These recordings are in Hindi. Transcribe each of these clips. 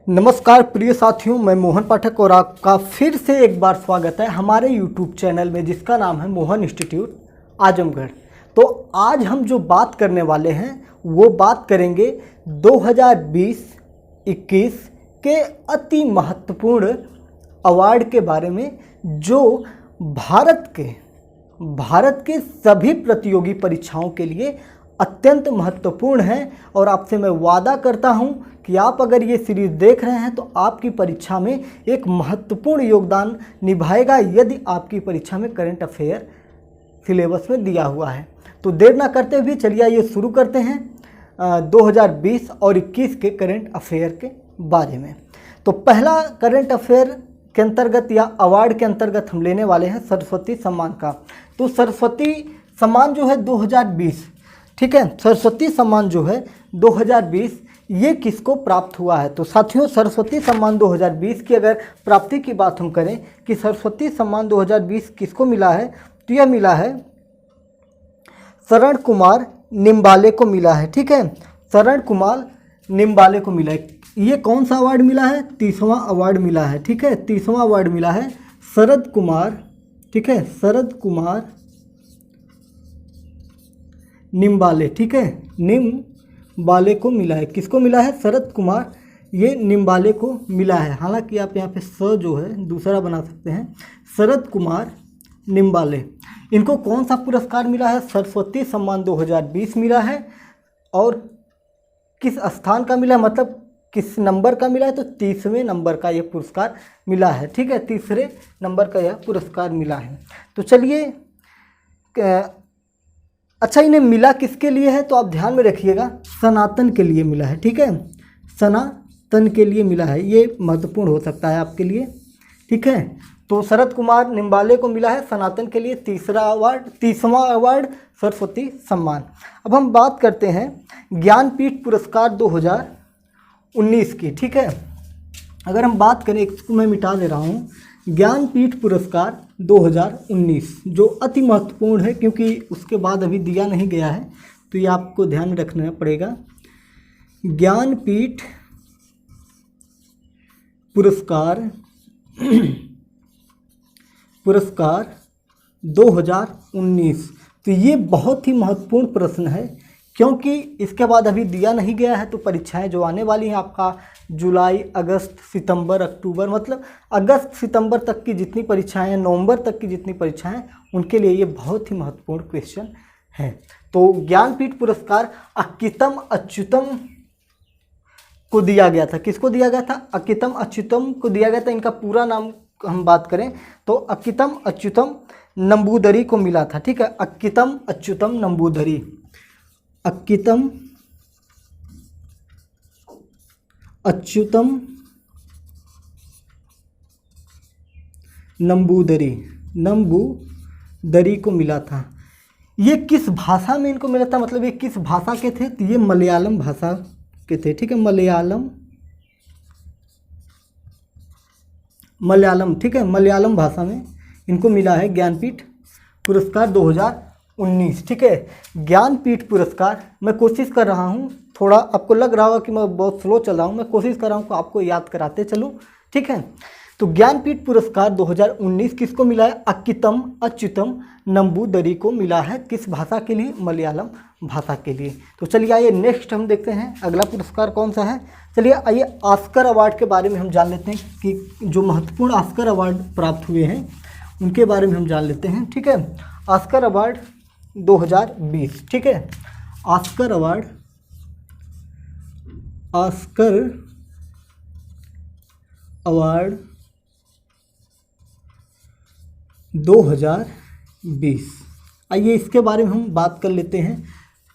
नमस्कार प्रिय साथियों, मैं मोहन पाठक और आपका फिर से एक बार स्वागत है हमारे YouTube चैनल में जिसका नाम है मोहन इंस्टीट्यूट आजमगढ़। तो आज हम जो बात करने वाले हैं वो बात करेंगे 2020-21 के अति महत्वपूर्ण अवार्ड के बारे में जो भारत के सभी प्रतियोगी परीक्षाओं के लिए अत्यंत महत्वपूर्ण है। और आपसे मैं वादा करता हूं कि आप अगर ये सीरीज़ देख रहे हैं तो आपकी परीक्षा में एक महत्वपूर्ण योगदान निभाएगा यदि आपकी परीक्षा में करंट अफेयर सिलेबस में दिया हुआ है। तो देर ना करते हुए चलिए ये शुरू करते हैं 2020 और 21 के करंट अफेयर के बारे में। तो पहला करंट अफेयर के अंतर्गत या अवार्ड के अंतर्गत हम लेने वाले हैं सरस्वती सम्मान का। तो सरस्वती सम्मान जो है 2020, ठीक है, सरस्वती सम्मान जो है 2020 ये किसको प्राप्त हुआ है। तो साथियों, सरस्वती सम्मान 2020 की अगर प्राप्ति की बात हम करें कि सरस्वती सम्मान 2020 किसको मिला है तो यह मिला है शरण कुमार निम्बाले को मिला है। ठीक है, शरण कुमार निम्बाले को मिला है। ये कौन सा अवार्ड मिला है? 30वां अवार्ड मिला है। ठीक है, 30वां अवार्ड मिला है शरद कुमार, ठीक है, शरद कुमार निम्बाले, ठीक है, निम्बाले को मिला है। किसको मिला है? शरद कुमार ये निम्बाले को मिला है। हालांकि आप यहाँ पे स जो है दूसरा बना सकते हैं, शरद कुमार निम्बाले। इनको कौन सा पुरस्कार मिला है? सरस्वती सम्मान 2020 मिला है। और किस स्थान का मिला है, मतलब किस नंबर का मिला है? तो 30वें नंबर का यह पुरस्कार मिला है। ठीक है, 30वें नंबर का यह पुरस्कार मिला है। तो चलिए, अच्छा इन्हें मिला किसके लिए है तो आप ध्यान में रखिएगा, सनातन के लिए मिला है। ठीक है, सनातन के लिए मिला है। ये महत्वपूर्ण हो सकता है आपके लिए। ठीक है, तो शरद कुमार निम्बाले को मिला है सनातन के लिए 30वां अवार्ड सरस्वती सम्मान। अब हम बात करते हैं ज्ञानपीठ पुरस्कार 2019 की। ठीक है, अगर हम बात करें, इसको मैं मिटा दे रहा हूँ, ज्ञानपीठ पुरस्कार 2019 जो अति महत्वपूर्ण है क्योंकि उसके बाद अभी दिया नहीं गया है, तो ये आपको ध्यान में रखना पड़ेगा। ज्ञानपीठ पुरस्कार 2019, तो ये बहुत ही महत्वपूर्ण प्रश्न है क्योंकि इसके बाद अभी दिया नहीं गया है। तो परीक्षाएं जो आने वाली हैं आपका जुलाई, अगस्त, सितंबर, अक्टूबर, मतलब अगस्त सितंबर तक की जितनी परीक्षाएं हैं, नवंबर तक की जितनी परीक्षाएं हैं, उनके लिए ये बहुत ही महत्वपूर्ण क्वेश्चन है। तो ज्ञानपीठ पुरस्कार अक्कीतम अच्युतम को दिया गया था। किसको दिया गया था? अक्कीतम अच्युतम को दिया गया था। इनका पूरा नाम हम बात करें तो अक्कीतम अच्युतम नंबूदरी को मिला था। ठीक है, अक्कीतम अच्युतम नंबूदरी, अक्कीतम अच्युतम नंबूदरी को मिला था। ये किस भाषा में इनको मिला था, मतलब ये किस भाषा के थे? तो ये मलयालम भाषा के थे। ठीक है, मलयालम, ठीक है, मलयालम भाषा में इनको मिला है ज्ञानपीठ पुरस्कार 2019। ठीक है, ज्ञानपीठ पुरस्कार, मैं कोशिश कर रहा हूँ, थोड़ा आपको लग रहा होगा कि मैं बहुत स्लो चल रहा हूँ, मैं कोशिश कर रहा हूँ कि आपको याद कराते चलूँ। ठीक है, तो ज्ञानपीठ पुरस्कार 2019 किसको मिला है? अक्कीतम अच्युतम नंबूदरी को मिला है। किस भाषा के लिए? मलयालम भाषा के लिए। तो चलिए आइए नेक्स्ट हम देखते हैं अगला पुरस्कार कौन सा है। चलिए आइए ऑस्कर अवार्ड के बारे में हम जान लेते हैं कि जो महत्वपूर्ण ऑस्कर अवार्ड प्राप्त हुए हैं उनके बारे में हम जान लेते हैं। ठीक है, ऑस्कर अवार्ड 2020, ठीक है, ऑस्कर अवार्ड 2020। आइए इसके बारे में हम बात कर लेते हैं।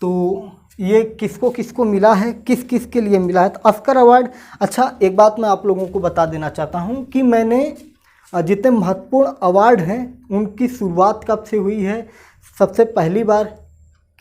तो ये किसको किसको मिला है, किस किस के लिए मिला है तो ऑस्कर अवार्ड। अच्छा, एक बात मैं आप लोगों को बता देना चाहता हूँ कि मैंने जितने महत्वपूर्ण अवार्ड हैं उनकी शुरुआत कब से हुई है, सबसे पहली बार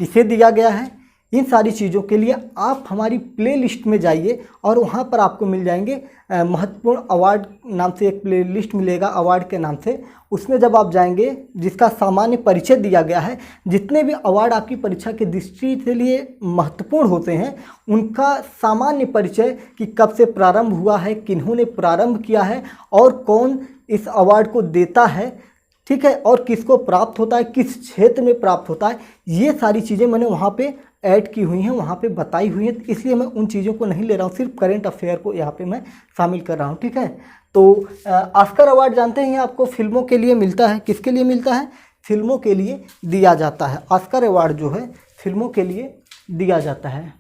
किसे दिया गया है, इन सारी चीज़ों के लिए आप हमारी प्लेलिस्ट में जाइए और वहाँ पर आपको मिल जाएंगे महत्वपूर्ण अवार्ड नाम से एक प्लेलिस्ट मिलेगा अवार्ड के नाम से। उसमें जब आप जाएंगे जिसका सामान्य परिचय दिया गया है, जितने भी अवार्ड आपकी परीक्षा की दृष्टि के लिए महत्वपूर्ण होते हैं उनका सामान्य परिचय कि कब से प्रारंभ हुआ है, किन्होंने प्रारंभ किया है और कौन इस अवार्ड को देता है, ठीक है, और किसको प्राप्त होता है, किस क्षेत्र में प्राप्त होता है, ये सारी चीज़ें मैंने वहाँ पे ऐड की हुई हैं, वहाँ पे बताई हुई हैं। इसलिए मैं उन चीज़ों को नहीं ले रहा हूँ, सिर्फ करंट अफेयर को यहाँ पे मैं शामिल कर रहा हूँ, ठीक है। तो ऑस्कर अवार्ड जानते हैं आपको फिल्मों के लिए मिलता है। किसके लिए मिलता है? फिल्मों के लिए दिया जाता है। ऑस्कर अवार्ड जो है फिल्मों के लिए दिया जाता है।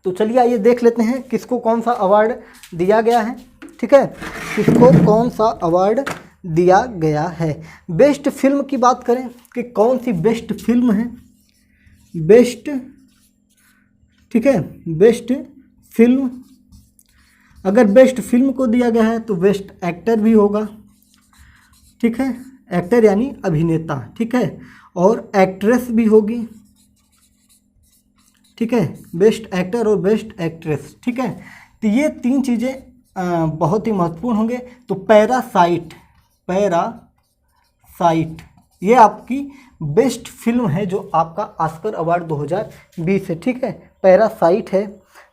तो चलिए आइए देख लेते हैं किसको कौन सा अवार्ड दिया गया है, ठीक है, किसको कौन सा अवार्ड दिया गया है। बेस्ट फिल्म की बात करें कि कौन सी बेस्ट फिल्म है, बेस्ट, ठीक है, बेस्ट फिल्म, अगर बेस्ट फिल्म को दिया गया है तो बेस्ट एक्टर भी होगा, ठीक है, एक्टर यानी अभिनेता, ठीक है, और एक्ट्रेस भी होगी, ठीक है, बेस्ट एक्टर और बेस्ट एक्ट्रेस, ठीक है। तो ये तीन चीज़ें बहुत ही महत्वपूर्ण होंगे। तो पैरासाइट, पैरासाइट ये आपकी बेस्ट फिल्म है जो आपका ऑस्कर अवार्ड 2020 है, ठीक है, पैरासाइट है।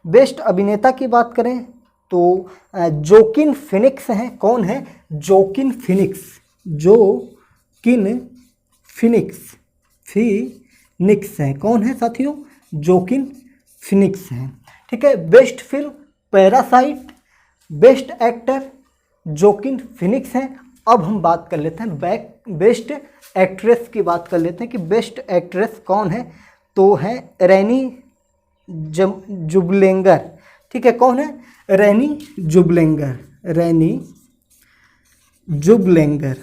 बेस्ट अभिनेता की बात करें तो जोकिन फिनिक्स हैं। कौन है? Joaquin Phoenix, Joaquin Phoenix, Phoenix हैं। कौन है साथियों? जोकिन फिनिक्स हैं, ठीक है। Best film Parasite, best actor Joaquin Phoenix हैं। अब हम बात कर लेते हैं बेस्ट एक्ट्रेस की बात कर लेते हैं कि बेस्ट एक्ट्रेस कौन है। तो है रैनी जुबलेंगर, ठीक है। कौन है? रैनी जुबलेंगर, रैनी जुबलेंगर,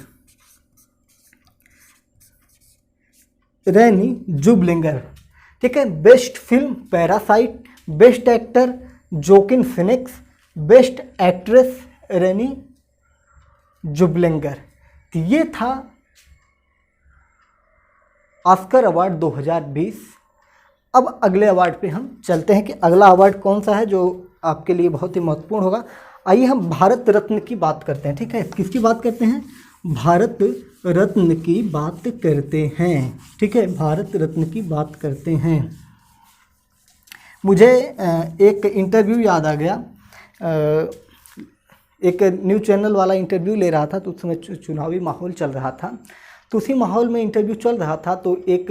रैनी जुबलेंगर, ठीक है। Best film Parasite, best actor Joaquin Phoenix, best actress Renee Zellweger. तो ये था ऑस्कर अवार्ड 2020। अब अगले अवार्ड पे हम चलते हैं कि अगला अवार्ड कौन सा है जो आपके लिए बहुत ही महत्वपूर्ण होगा। आइए हम भारत रत्न की बात करते हैं, ठीक है। किसकी बात करते हैं? भारत रत्न की बात करते हैं, ठीक है, भारत रत्न की बात करते हैं। मुझे एक इंटरव्यू याद आ गया, एक न्यूज़ चैनल वाला इंटरव्यू ले रहा था, तो उस समय चुनावी माहौल चल रहा था। तो उसी माहौल में इंटरव्यू चल रहा था। तो एक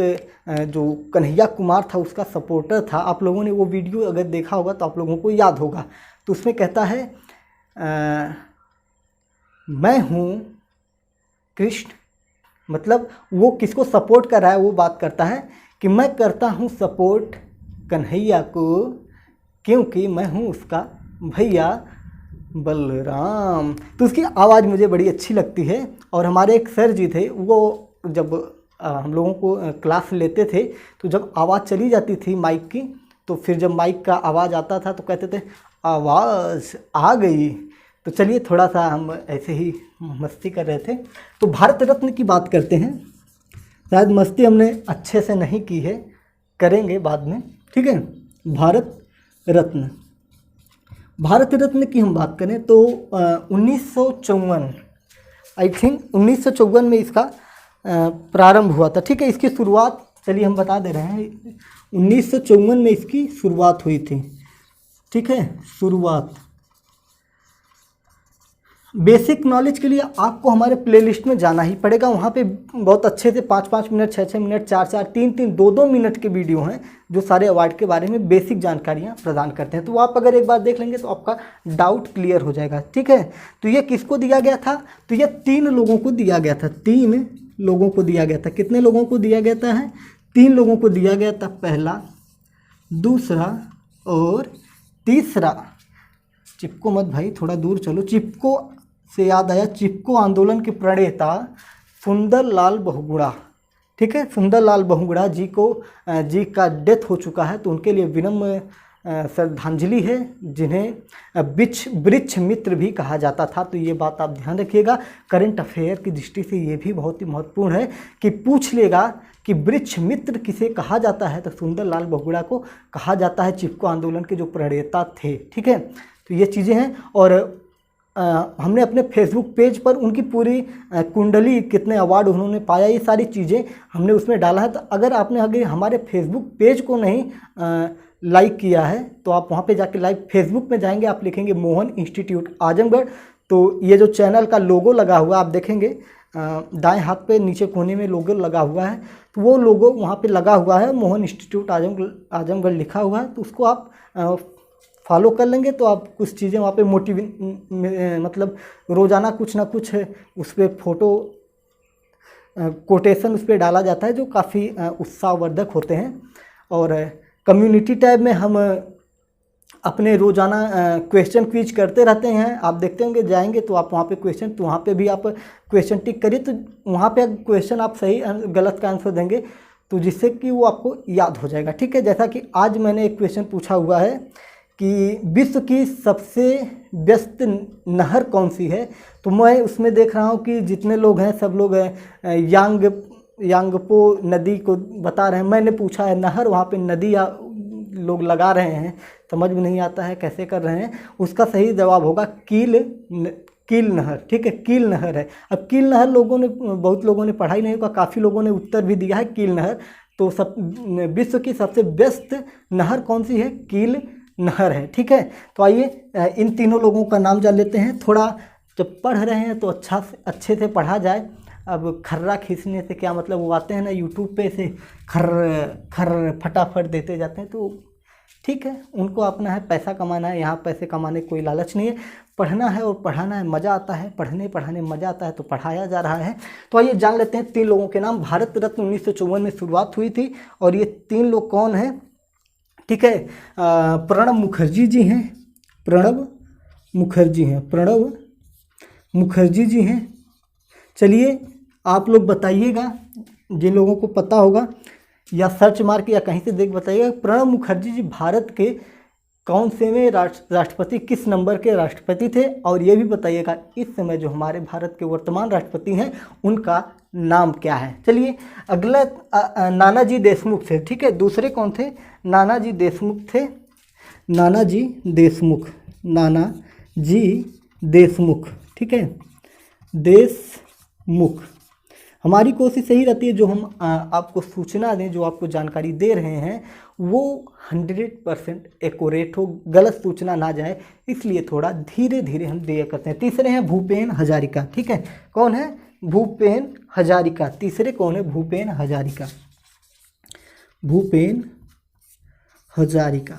जो कन्हैया कुमार था उसका सपोर्टर था, आप लोगों ने वो वीडियो अगर देखा होगा तो आप लोगों को याद होगा। तो उसमें कहता है मैं हूँ कृष्ण, मतलब वो किसको सपोर्ट कर रहा है, वो बात करता है कि मैं करता हूँ सपोर्ट कन्हैया को क्योंकि मैं हूँ उसका भैया बलराम। तो उसकी आवाज़ मुझे बड़ी अच्छी लगती है। और हमारे एक सर जी थे, वो जब हम लोगों को क्लास लेते थे तो जब आवाज़ चली जाती थी माइक की, तो फिर जब माइक का आवाज़ आता था तो कहते थे आवाज़ आ गई। तो चलिए थोड़ा सा हम ऐसे ही मस्ती कर रहे थे। तो भारत रत्न की बात करते हैं। शायद मस्ती हमने अच्छे से नहीं की है, करेंगे बाद में, ठीक है। भारत रत्न, भारत रत्न की हम बात करें तो 1954, आई थिंक 1954 में इसका प्रारंभ हुआ था, ठीक है। इसकी शुरुआत चलिए हम बता दे रहे हैं, 1954 में इसकी शुरुआत हुई थी, ठीक है, शुरुआत। बेसिक नॉलेज के लिए आपको हमारे प्लेलिस्ट में जाना ही पड़ेगा। वहाँ पे बहुत अच्छे से 5-5 मिनट, 6-6 मिनट, 4-4, 3-3, 2-2 मिनट के वीडियो हैं जो सारे अवार्ड के बारे में बेसिक जानकारियाँ प्रदान करते हैं। तो आप अगर एक बार देख लेंगे तो आपका डाउट क्लियर हो जाएगा, ठीक है। तो ये किसको दिया गया था? तो ये 3 लोगों को दिया गया था, 3 लोगों को दिया गया था। कितने लोगों को दिया गया है? 3 लोगों को दिया गया था, पहला, दूसरा और तीसरा। चिपको मत भाई, थोड़ा दूर चलो। चिपको से याद आया, चिपको आंदोलन के प्रणेता सुंदरलाल बहुगुणा, ठीक है, सुंदरलाल बहुगुणा जी का डेथ हो चुका है, तो उनके लिए विनम्र श्रद्धांजलि है, जिन्हें वृक्ष मित्र भी कहा जाता था। तो ये बात आप ध्यान रखिएगा। करंट अफेयर की दृष्टि से ये भी बहुत ही महत्वपूर्ण है कि पूछ लेगा कि वृक्ष मित्र किसे कहा जाता है, तो सुंदरलाल बहुगुणा को कहा जाता है, चिपको आंदोलन के जो प्रणेता थे। ठीक है, तो ये चीज़ें हैं। और हमने अपने फेसबुक पेज पर उनकी पूरी कुंडली, कितने अवार्ड उन्होंने पाया, ये सारी चीज़ें हमने उसमें डाला है। तो अगर हमारे फेसबुक पेज को नहीं लाइक किया है तो आप वहाँ पे जाके लाइक फेसबुक में जाएंगे, आप लिखेंगे मोहन इंस्टीट्यूट आजमगढ़, तो ये जो चैनल का लोगो लगा हुआ आप देखेंगे दाएं हाथ पे नीचे कोने में लोगो लगा हुआ है, तो वो लोगो वहाँ पे लगा हुआ है, मोहन इंस्टीट्यूट आजमगढ़ लिखा हुआ है। तो उसको आप फॉलो कर लेंगे तो आप कुछ चीज़ें वहाँ पे मतलब रोज़ाना कुछ ना कुछ उस पर फ़ोटो कोटेशन उस पर डाला जाता है जो काफ़ी उत्साहवर्धक होते हैं। और कम्युनिटी टैब में हम अपने रोज़ाना क्वेश्चन क्विज करते रहते हैं, आप देखते होंगे, जाएंगे तो आप वहाँ पे क्वेश्चन, तो वहाँ पे भी आप क्वेश्चन टिक करिए, तो वहाँ पे क्वेश्चन आप सही गलत का आंसर देंगे तो जिससे कि वो आपको याद हो जाएगा। ठीक है, जैसा कि आज मैंने एक क्वेश्चन पूछा हुआ है कि विश्व की सबसे व्यस्त नहर कौन सी है, तो मैं उसमें देख रहा हूँ कि जितने लोग हैं सब लोग यांगपो नदी को बता रहे हैं। मैंने पूछा है नहर, वहाँ पे नदी या लोग लगा रहे हैं, समझ में नहीं आता है कैसे कर रहे हैं। उसका सही जवाब होगा कील नहर। ठीक है, कील नहर है। अब कील नहर बहुत लोगों ने पढ़ा ही नहीं होगा, काफ़ी लोगों ने उत्तर भी दिया है कील नहर। तो विश्व की सबसे व्यस्त नहर कौन सी है? कील नहर है। ठीक है, तो आइए इन तीनों लोगों का नाम जान लेते हैं। थोड़ा जब पढ़ रहे हैं तो अच्छे से पढ़ा जाए। अब खर्रा खींचने से क्या मतलब, वो आते हैं ना यूट्यूब पे से खर फटाफट देते जाते हैं, तो ठीक है, उनको अपना है, पैसा कमाना है। यहाँ पैसे कमाने कोई लालच नहीं है, पढ़ना है और पढ़ाना है, मज़ा आता है, पढ़ाने में मज़ा आता है तो पढ़ाया जा रहा है। तो आइए जान लेते हैं तीन लोगों के नाम। भारत रत्न 1954 में शुरुआत हुई थी और ये तीन लोग कौन हैं? ठीक है, प्रणब मुखर्जी जी हैं, प्रणब मुखर्जी जी हैं। चलिए आप लोग बताइएगा, जिन लोगों को पता होगा या सर्च मार के या कहीं से देख बताइएगा। प्रणब मुखर्जी जी भारत के कौन से में राष्ट्रपति, किस नंबर के राष्ट्रपति थे? और ये भी बताइएगा इस समय जो हमारे भारत के वर्तमान राष्ट्रपति हैं उनका नाम क्या है। चलिए अगला नानाजी देशमुख थे। ठीक है, दूसरे कौन थे? नानाजी देशमुख थे। नानाजी देशमुख। ठीक है, देशमुख। हमारी कोशिश यही रहती है जो हम आपको सूचना दें, जो आपको जानकारी दे रहे हैं वो 100% एक्यूरेट हो, गलत सूचना ना जाए, इसलिए थोड़ा धीरे धीरे हम दिया करते हैं। तीसरे हैं भूपेन हजारिका। ठीक है, कौन है? भूपेन हजारिका। तीसरे कौन है? भूपेन हजारिका।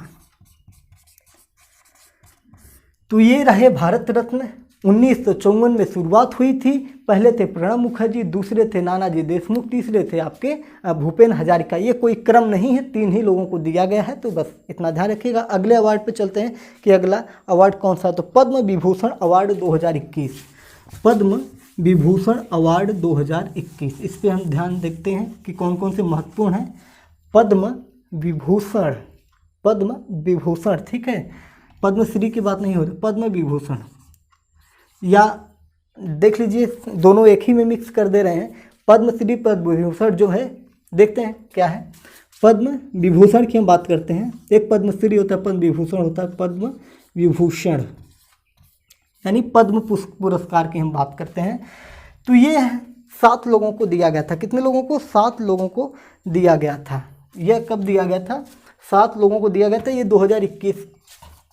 तो ये रहे भारत रत्न। 1954 में शुरुआत हुई थी। पहले थे प्रणब मुखर्जी, दूसरे थे नानाजी देशमुख, तीसरे थे आपके भूपेन हजारिका। ये कोई क्रम नहीं है, तीन ही लोगों को दिया गया है, तो बस इतना ध्यान रखिएगा। अगले अवार्ड पे चलते हैं कि अगला अवार्ड कौन सा है। तो पद्म विभूषण अवार्ड 2021, पद्म विभूषण अवार्ड 2021, इस पर हम ध्यान देखते हैं कि कौन कौन से महत्वपूर्ण हैं। पद्म विभूषण। ठीक है, पद्मश्री की बात नहीं हो रही, पद्म विभूषण, या देख लीजिए दोनों एक ही में मिक्स कर दे रहे हैं। पद्मश्री पद्म विभूषण जो है, देखते हैं क्या है। पद्म विभूषण की हम बात करते हैं। एक पद्मश्री होता है, पद्म विभूषण होता है, पद्म विभूषण यानी पद्म पुरस्कार की हम बात करते हैं। तो ये 7 लोगों को दिया गया था। कितने लोगों को? 7 लोगों को दिया गया था। यह कब दिया गया था? 7 लोगों को दिया गया था। ये 2021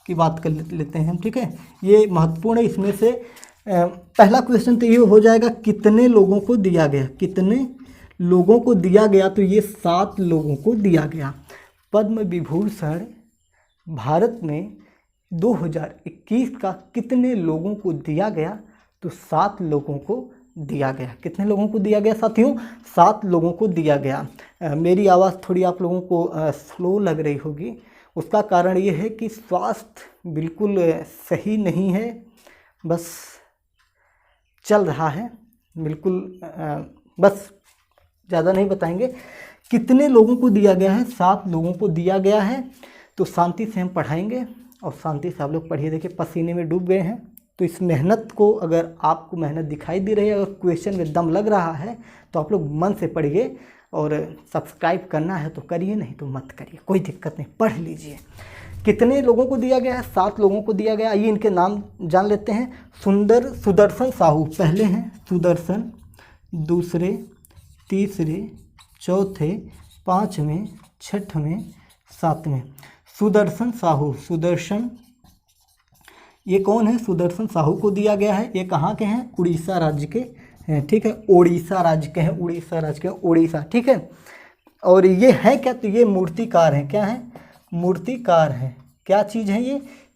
की बात कर लेते हैं हम। ठीक है, ये महत्वपूर्ण है। इसमें से पहला क्वेश्चन तो ये हो जाएगा, कितने लोगों को दिया गया? कितने लोगों को दिया गया? तो ये 7 लोगों को दिया गया। पद्म विभूषण भारत में 2021 का कितने लोगों को दिया गया? तो 7 लोगों को दिया गया। कितने लोगों को दिया गया साथियों? 7 लोगों को दिया गया। मेरी आवाज़ थोड़ी आप लोगों को स्लो लग रही होगी, उसका कारण ये है कि स्वास्थ्य बिल्कुल सही नहीं है, बस चल रहा है बिल्कुल। बस ज़्यादा नहीं बताएंगे। कितने लोगों को दिया गया है? 7 लोगों को दिया गया है। तो शांति से हम पढ़ाएंगे और शांति से आप लोग पढ़िए। देखिए पसीने में डूब गए हैं, तो इस मेहनत को, अगर आपको मेहनत दिखाई दे रही है, अगर क्वेश्चन में दम लग रहा है तो आप लोग मन से पढ़िए। और सब्सक्राइब करना है तो करिए, नहीं तो मत करिए, कोई दिक्कत नहीं, पढ़ लीजिए। कितने लोगों को दिया गया है? 7 लोगों को दिया गया। आइए इनके नाम जान लेते हैं। सुदर्शन साहू पहले हैं, सुदर्शन, दूसरे, तीसरे, चौथे, 5वें, 6वें, 7वें। सुदर्शन साहू, सुदर्शन, ये कौन है? सुदर्शन साहू को दिया गया है। ये कहाँ के हैं? उड़ीसा राज्य के हैं, ठीक है, उड़ीसा राज्य के हैं, उड़ीसा राज्य के, उड़ीसा, ठीक है। और ये है क्या? तो ये मूर्तिकार हैं। क्या है? मूर्तिकार हैं। क्या चीज़ है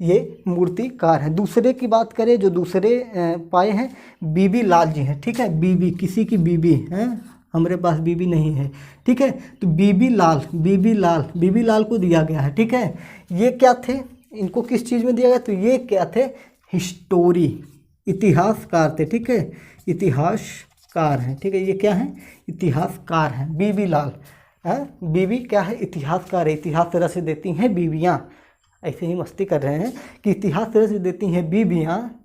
ये मूर्तिकार हैं। दूसरे की बात करें, जो दूसरे पाए हैं, बीबी लाल जी हैं, ठीक है। बीबी, किसी की बीबी हैं, हमारे पास बीबी नहीं है, ठीक है। तो बीबी लाल को दिया गया है, ठीक है। ये क्या थे? इनको किस चीज़ में दिया गया? तो ये क्या थे? हिस्टोरी, इतिहासकार थे, ठीक है, इतिहासकार हैं, ठीक है। ये क्या है? इतिहासकार हैं, बीबी लाल है। बीबी क्या है? इतिहासकार है। इतिहास रच देती हैं बीबियाँ, ऐसे ही मस्ती कर रहे हैं कि इतिहास रच देती हैं बीबियाँ।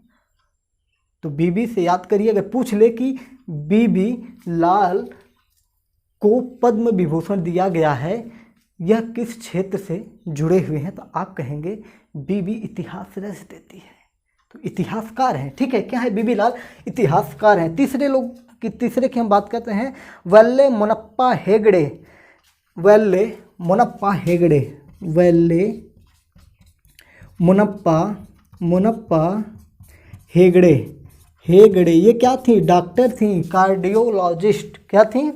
तो बीबी से याद करिए, अगर पूछ ले कि बीबी लाल को पद्म विभूषण दिया गया है, यह किस क्षेत्र से जुड़े हुए हैं, तो आप कहेंगे बीबी इतिहास रच देती है, तो इतिहासकार हैं, ठीक है। क्या है? बीबी लाल इतिहासकार हैं। तीसरे की हम बात करते हैं, वल्ले मुनप्पा हेगड़े। वल्ले मुनप्पा हेगड़े, ये क्या थी? डॉक्टर थी, कार्डियोलॉजिस्ट। क्या थी?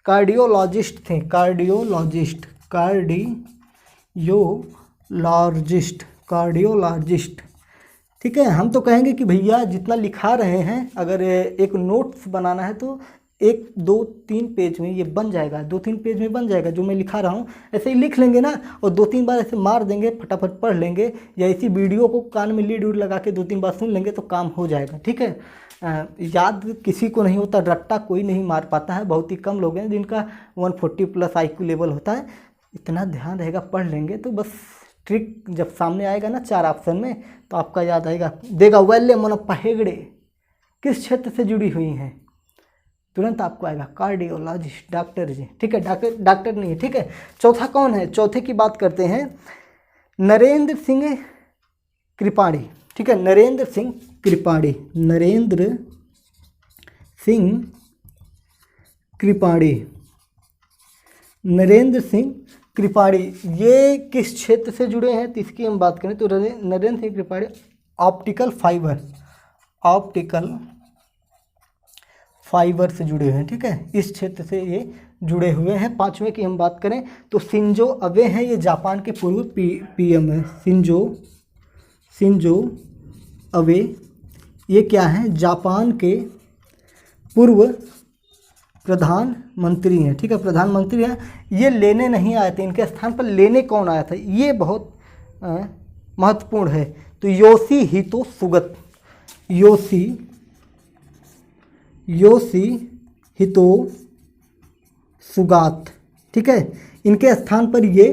कार्डियोलॉजिस्ट थी, कार्डियोलॉजिस्ट, ठीक है। हम तो कहेंगे कि भैया जितना लिखा रहे हैं, अगर एक नोट्स बनाना है तो 1, 2, 3 पेज में ये बन जाएगा, 2-3 पेज में बन जाएगा जो मैं लिखा रहा हूँ। ऐसे ही लिख लेंगे ना, और 2-3 बार ऐसे मार देंगे, फटाफट पढ़ लेंगे, या इसी वीडियो को कान में लीड उड़ लगा के 2-3 बार सुन लेंगे तो काम हो जाएगा, ठीक है। याद किसी को नहीं होता, रट्टा कोई नहीं मार पाता है, बहुत ही कम लोग हैं जिनका 140+ IQ लेवल होता है। इतना ध्यान रहेगा, पढ़ लेंगे तो बस ट्रिक जब सामने आएगा ना 4 ऑप्शन में, तो आपका याद आएगा, देगा वल्ले मुनप्पा हेगड़े किस क्षेत्र से जुड़ी हुई हैं, तुरंत आपको आएगा कार्डियोलॉजिस्ट, डॉक्टर जी, ठीक है। डॉक्टर नहीं है, ठीक है। चौथा कौन है? चौथे की बात करते हैं, नरेंद्र सिंह कृपाणी, ठीक है। नरेंद्र सिंह कृपाणी, ये किस क्षेत्र से जुड़े हैं? तो इसकी हम बात करें तो नरेंद्र सिंह कृपाणी ऑप्टिकल फाइबर से जुड़े हुए हैं, ठीक है। इस क्षेत्र से ये जुड़े हुए हैं। 5वें की हम बात करें तो शिंजो अबे हैं, ये जापान के पूर्व PM है। शिंजो अबे, ये क्या है? जापान के पूर्व प्रधानमंत्री हैं, ठीक है, प्रधानमंत्री हैं। ये लेने नहीं आए थे, इनके स्थान पर लेने कौन आया था? ये बहुत महत्वपूर्ण है। तो योशिहितो सुगात, ठीक है, इनके स्थान पर ये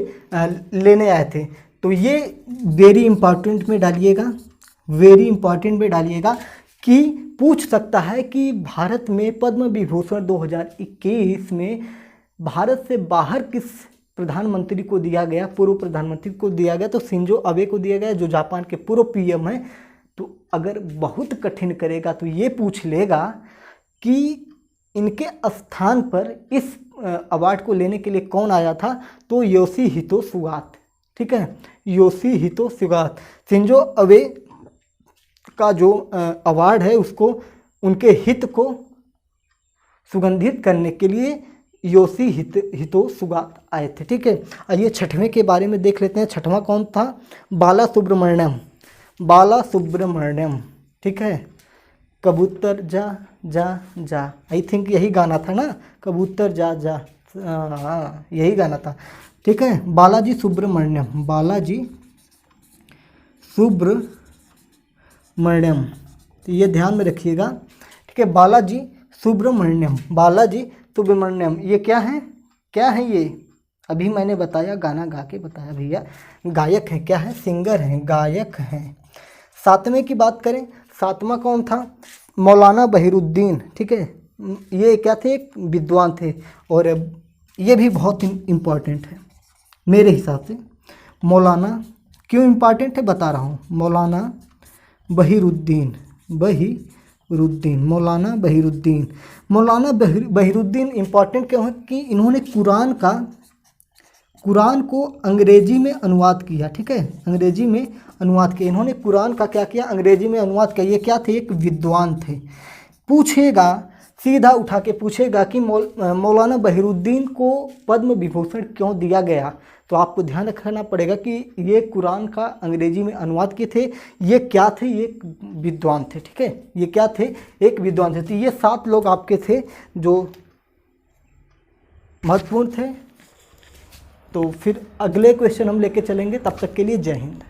लेने आए थे। तो ये वेरी इंपॉर्टेंट में डालिएगा कि पूछ सकता है कि भारत में पद्म विभूषण 2021 में भारत से बाहर किस प्रधानमंत्री को दिया गया? पूर्व प्रधानमंत्री को दिया गया, तो शिंजो अबे को दिया गया, जो जापान के पूर्व PM हैं। तो अगर बहुत कठिन करेगा तो ये पूछ लेगा कि इनके स्थान पर इस अवार्ड को लेने के लिए कौन आया था? तो योशिहितो सुगात, ठीक है, योशिहितो सुगात। शिंजो अबे का जो अवार्ड है उसको, उनके हित को सुगंधित करने के लिए योशिहितो सुगात आए थे, ठीक है। आइए 6वें के बारे में देख लेते हैं। 6वां कौन था? बालासुब्रमण्यम, ठीक है। कबूतर जा जा जा, आई थिंक यही गाना था ना, कबूतर जा जा, हाँ यही गाना था, ठीक है। बालाजी सुब्रमण्यम, तो ये ध्यान में रखिएगा, ठीक है। बालाजी सुब्रमण्यम, ये क्या है? ये अभी मैंने बताया, गाना गा के बताया भैया। गायक हैं, क्या है, सिंगर हैं, गायक हैं। सातवें की बात करें, सातवां कौन था, मौलाना बहिरुद्दीन, ठीक है। ये क्या थे, एक विद्वान थे, और ये भी बहुत इम्पॉर्टेंट है मेरे हिसाब से। मौलाना क्यों इम्पॉर्टेंट है बता रहा हूँ, मौलाना बहिरुद्दीन, मौलाना बहिरुद्दीन। मौलाना बहिरुद्दीन इम्पॉर्टेंट क्यों है कि इन्होंने कुरान को अंग्रेजी में अनुवाद किया, ठीक है, अंग्रेजी में अनुवाद किया। इन्होंने कुरान का क्या किया, अंग्रेजी में अनुवाद किया। ये क्या थे, एक विद्वान थे। पूछेगा, सीधा उठा के पूछेगा कि मौलाना बहिरुद्दीन को पद्म विभूषण क्यों दिया गया, तो आपको ध्यान रखना पड़ेगा कि ये कुरान का अंग्रेजी में अनुवाद किए थे। ये क्या थे, ये एक विद्वान थे, ठीक है, ये क्या थे, एक विद्वान थे। तो ये 7 लोग आपके थे जो महत्वपूर्ण थे। तो फिर अगले क्वेश्चन हम लेके चलेंगे, तब तक के लिए जय हिंद।